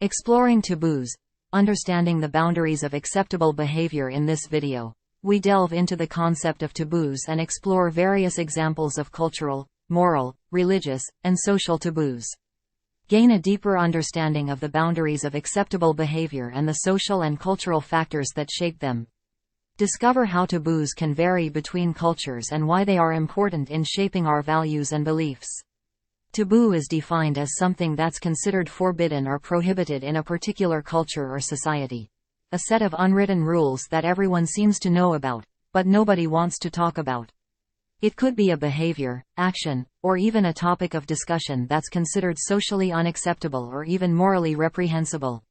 Exploring taboos, understanding the boundaries of acceptable behavior. In this video, we delve into the concept of taboos and explore various examples of cultural, moral, religious, and social taboos. Gain a deeper understanding of the boundaries of acceptable behavior and the social and cultural factors that shape them. Discover how taboos can vary between cultures and why they are important in shaping our values and beliefs. Taboo is defined as something that's considered forbidden or prohibited in a particular culture or society. A set of unwritten rules that everyone seems to know about, but nobody wants to talk about. It could be a behavior, action, or even a topic of discussion that's considered socially unacceptable or even morally reprehensible.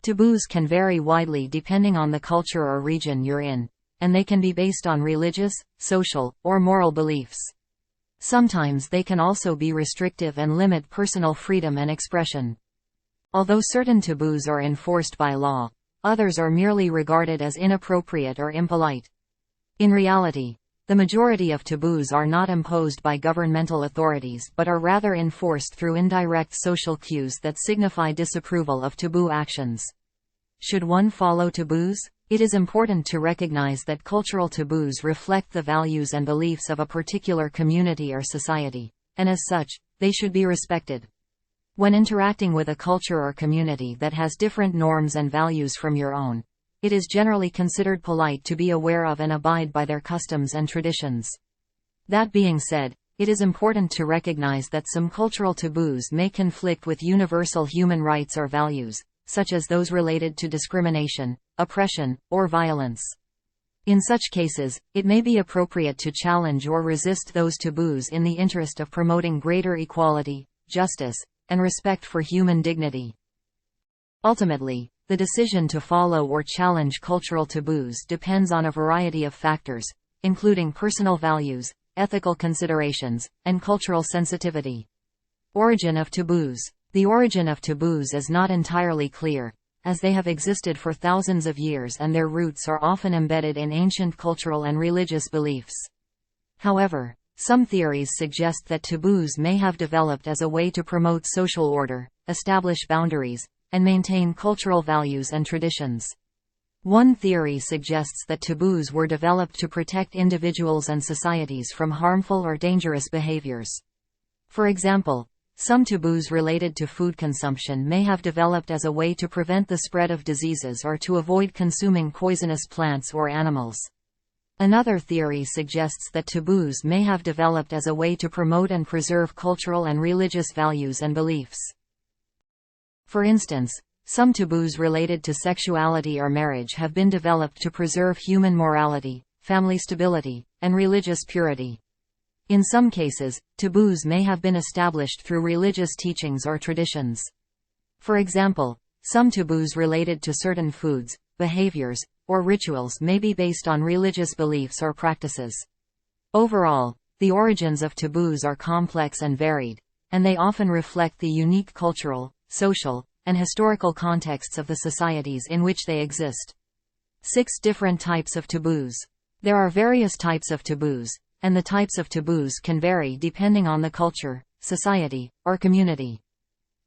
Taboos can vary widely depending on the culture or region you're in, and they can be based on religious, social, or moral beliefs. Sometimes they can also be restrictive and limit personal freedom and expression. Although certain taboos are enforced by law, others are merely regarded as inappropriate or impolite. In reality, the majority of taboos are not imposed by governmental authorities but are rather enforced through indirect social cues that signify disapproval of taboo actions. Should one follow taboos? It is important to recognize that cultural taboos reflect the values and beliefs of a particular community or society, and as such, they should be respected. When interacting with a culture or community that has different norms and values from your own, it is generally considered polite to be aware of and abide by their customs and traditions. That being said, it is important to recognize that some cultural taboos may conflict with universal human rights or values, such as those related to discrimination, oppression, or violence. In such cases, it may be appropriate to challenge or resist those taboos in the interest of promoting greater equality, justice, and respect for human dignity. Ultimately, the decision to follow or challenge cultural taboos depends on a variety of factors, including personal values, ethical considerations, and cultural sensitivity. Origin of taboos. The origin of taboos is not entirely clear, as they have existed for thousands of years and their roots are often embedded in ancient cultural and religious beliefs. However, some theories suggest that taboos may have developed as a way to promote social order, establish boundaries, and maintain cultural values and traditions. One theory suggests that taboos were developed to protect individuals and societies from harmful or dangerous behaviors. For example, some taboos related to food consumption may have developed as a way to prevent the spread of diseases or to avoid consuming poisonous plants or animals. Another theory suggests that taboos may have developed as a way to promote and preserve cultural and religious values and beliefs. For instance, some taboos related to sexuality or marriage have been developed to preserve human morality, family stability, and religious purity. In some cases, taboos may have been established through religious teachings or traditions. For example, some taboos related to certain foods, behaviors, or rituals may be based on religious beliefs or practices. Overall, the origins of taboos are complex and varied, and they often reflect the unique cultural, social, and historical contexts of the societies in which they exist. 6 different types of taboos. There are various types of taboos, and the types of taboos can vary depending on the culture, society, or community.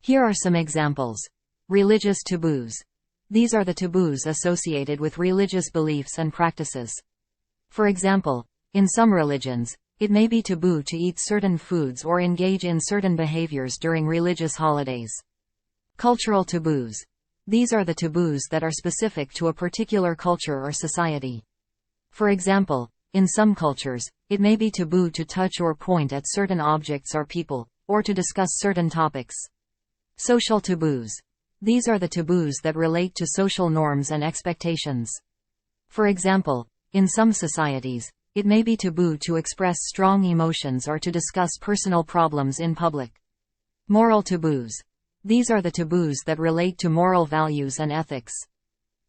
Here are some examples. Religious taboos. These are the taboos associated with religious beliefs and practices. For example, in some religions, it may be taboo to eat certain foods or engage in certain behaviors during religious holidays. Cultural taboos. These are the taboos that are specific to a particular culture or society. For example, in some cultures, it may be taboo to touch or point at certain objects or people, or to discuss certain topics. Social taboos. These are the taboos that relate to social norms and expectations. For example, in some societies, it may be taboo to express strong emotions or to discuss personal problems in public. Moral taboos. These are the taboos that relate to moral values and ethics.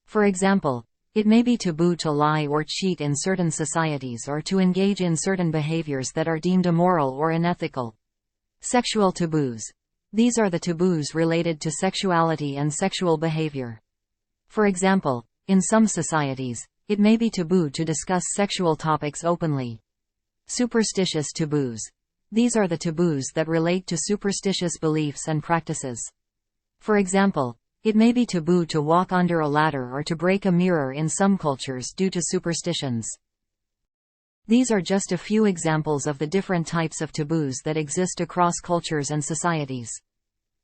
For example, it may be taboo to lie or cheat in certain societies or to engage in certain behaviors that are deemed immoral or unethical. Sexual taboos. These are the taboos related to sexuality and sexual behavior. For example, in some societies, it may be taboo to discuss sexual topics openly. Superstitious taboos. These are the taboos that relate to superstitious beliefs and practices. For example, It may be taboo to walk under a ladder or to break a mirror in some cultures due to superstitions. These are just a few examples of the different types of taboos that exist across cultures and societies.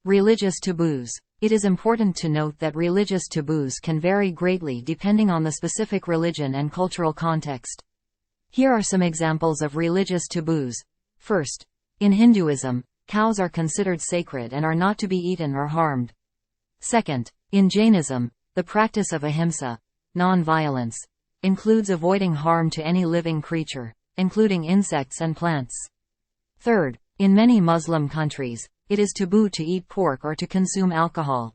Religious taboos. It is important to note that religious taboos can vary greatly depending on the specific religion and cultural context. Here are some examples of religious taboos. First, in Hinduism, cows are considered sacred and are not to be eaten or harmed. Second, in Jainism, the practice of ahimsa, non-violence, includes avoiding harm to any living creature, including insects and plants. Third, in many Muslim countries, it is taboo to eat pork or to consume alcohol.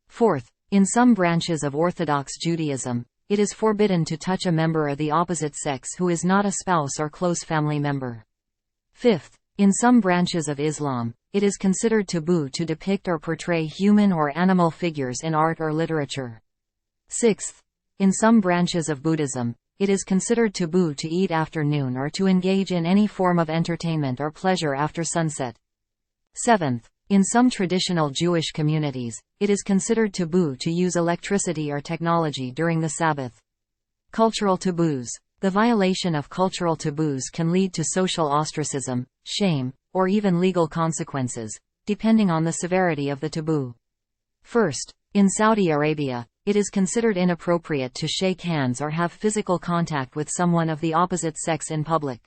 Fourth, in some branches of Orthodox Judaism, it is forbidden to touch a member of the opposite sex who is not a spouse or close family member. Fifth, in some branches of Islam, it is considered taboo to depict or portray human or animal figures in art or literature. Sixth, in some branches of Buddhism, it is considered taboo to eat after noon or to engage in any form of entertainment or pleasure after sunset. Seventh, in some traditional Jewish communities, it is considered taboo to use electricity or technology during the Sabbath. Cultural taboos. The violation of cultural taboos can lead to social ostracism, shame, or even legal consequences, depending on the severity of the taboo. First, in Saudi Arabia, it is considered inappropriate to shake hands or have physical contact with someone of the opposite sex in public.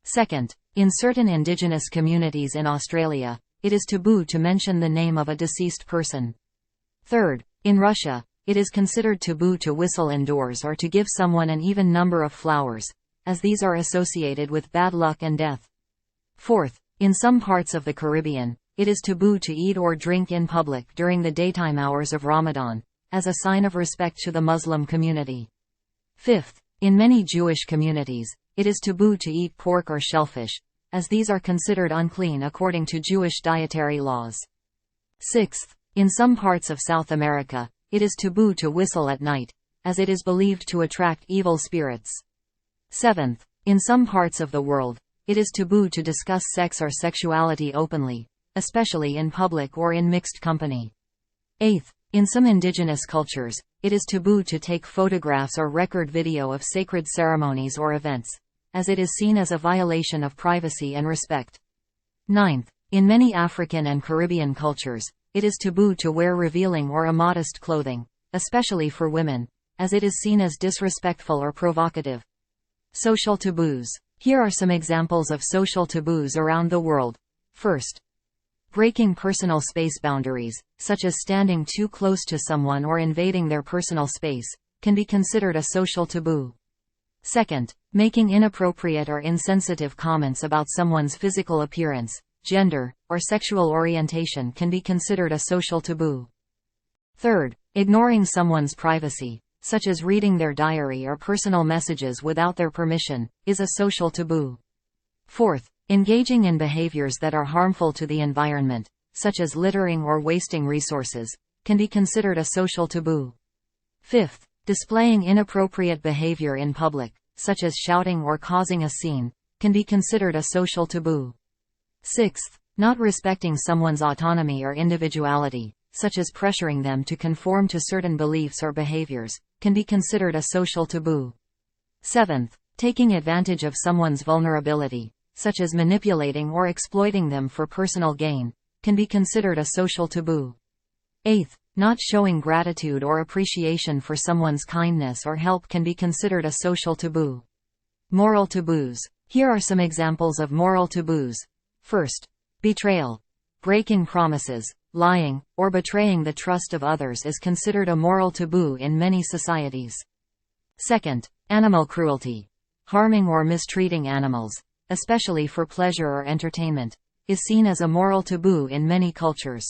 Second, in certain indigenous communities in Australia, it is taboo to mention the name of a deceased person. Third, in Russia, it is considered taboo to whistle indoors or to give someone an even number of flowers, as these are associated with bad luck and death. Fourth, in some parts of the Caribbean, it is taboo to eat or drink in public during the daytime hours of Ramadan, as a sign of respect to the Muslim community. Fifth, in many Jewish communities, it is taboo to eat pork or shellfish, as these are considered unclean according to Jewish dietary laws. Sixth, in some parts of South America, it is taboo to whistle at night, as it is believed to attract evil spirits. Seventh, in some parts of the world, it is taboo to discuss sex or sexuality openly, especially in public or in mixed company. Eighth, in some indigenous cultures, it is taboo to take photographs or record video of sacred ceremonies or events, as it is seen as a violation of privacy and respect. Ninth, in many African and Caribbean cultures, it is taboo to wear revealing or immodest clothing, especially for women, as it is seen as disrespectful or provocative. Social taboos. Here are some examples of social taboos around the world. First, breaking personal space boundaries, such as standing too close to someone or invading their personal space, can be considered a social taboo. Second, making inappropriate or insensitive comments about someone's physical appearance, gender, or sexual orientation can be considered a social taboo. Third, ignoring someone's privacy, such as reading their diary or personal messages without their permission, is a social taboo. Fourth, engaging in behaviors that are harmful to the environment, such as littering or wasting resources, can be considered a social taboo. Fifth, displaying inappropriate behavior in public, such as shouting or causing a scene, can be considered a social taboo. Sixth, not respecting someone's autonomy or individuality, such as pressuring them to conform to certain beliefs or behaviors, can be considered a social taboo. Seventh, taking advantage of someone's vulnerability, such as manipulating or exploiting them for personal gain, can be considered a social taboo. Eighth, not showing gratitude or appreciation for someone's kindness or help can be considered a social taboo. Moral taboos. Here are some examples of moral taboos. First, betrayal. Breaking promises, lying, or betraying the trust of others is considered a moral taboo in many societies. Second, animal cruelty. Harming or mistreating animals, especially for pleasure or entertainment, is seen as a moral taboo in many cultures.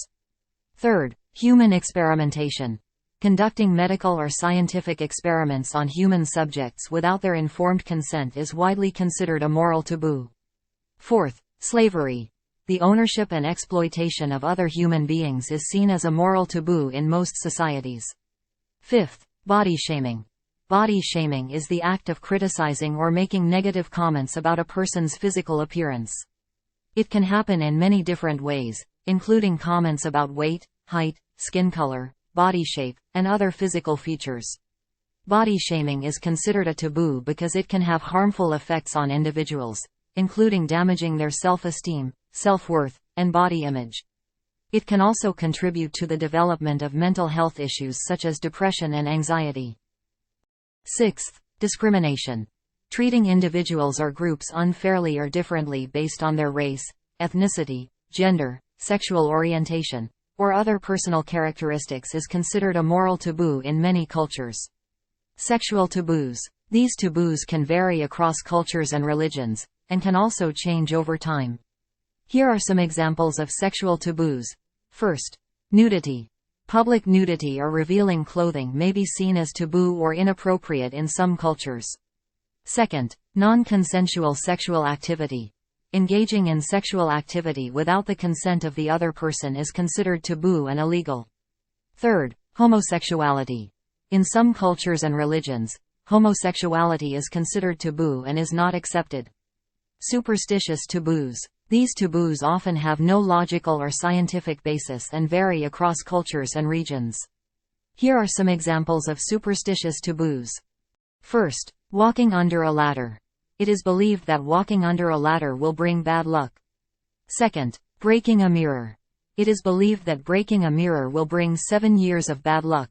Third, human experimentation. Conducting medical or scientific experiments on human subjects without their informed consent is widely considered a moral taboo. Fourth, slavery. The ownership and exploitation of other human beings is seen as a moral taboo in most societies. Fifth, body shaming. Body shaming is the act of criticizing or making negative comments about a person's physical appearance. It can happen in many different ways, including comments about weight, height, skin color, body shape, and other physical features. Body shaming is considered a taboo because it can have harmful effects on individuals, including damaging their self-esteem, self-worth, and body image. It can also contribute to the development of mental health issues such as depression and anxiety. Sixth, discrimination. Treating individuals or groups unfairly or differently based on their race, ethnicity, gender, sexual orientation, or other personal characteristics is considered a moral taboo in many cultures. Sexual taboos. These taboos can vary across cultures and religions, and can also change over time. Here are some examples of sexual taboos. First, nudity. Public nudity or revealing clothing may be seen as taboo or inappropriate in some cultures. Second, non-consensual sexual activity. Engaging in sexual activity without the consent of the other person is considered taboo and illegal. Third, homosexuality. In some cultures and religions, homosexuality is considered taboo and is not accepted. Superstitious taboos. These taboos often have no logical or scientific basis and vary across cultures and regions. Here are some examples of superstitious taboos. First, walking under a ladder. It is believed that walking under a ladder will bring bad luck. Second, breaking a mirror. It is believed that breaking a mirror will bring 7 years of bad luck.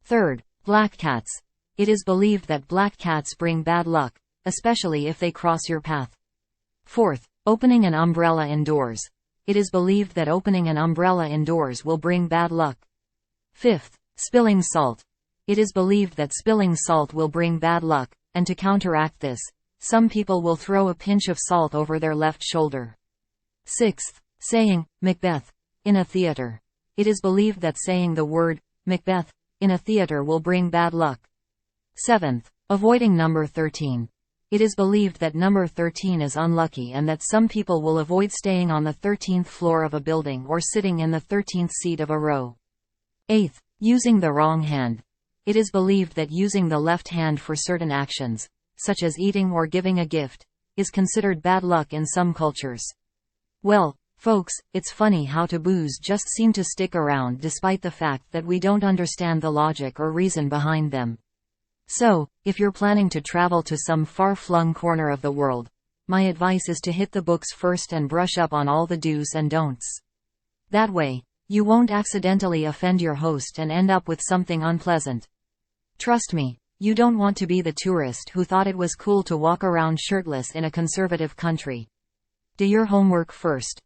Third, black cats. It is believed that black cats bring bad luck, especially if they cross your path. Fourth, opening an umbrella indoors. It is believed that opening an umbrella indoors will bring bad luck. Fifth, spilling salt. It is believed that spilling salt will bring bad luck, and to counteract this, some people will throw a pinch of salt over their left shoulder. Sixth, saying, Macbeth, in a theater. It is believed that saying the word, Macbeth, in a theater will bring bad luck. Seventh, avoiding number 13. It is believed that number 13 is unlucky and that some people will avoid staying on the 13th floor of a building or sitting in the 13th seat of a row. Eighth, using the wrong hand. It is believed that using the left hand for certain actions, such as eating or giving a gift, is considered bad luck in some cultures. Well, folks, it's funny how taboos just seem to stick around despite the fact that we don't understand the logic or reason behind them. So, if you're planning to travel to some far-flung corner of the world, my advice is to hit the books first and brush up on all the do's and don'ts. That way, you won't accidentally offend your host and end up with something unpleasant. Trust me, you don't want to be the tourist who thought it was cool to walk around shirtless in a conservative country. Do your homework first.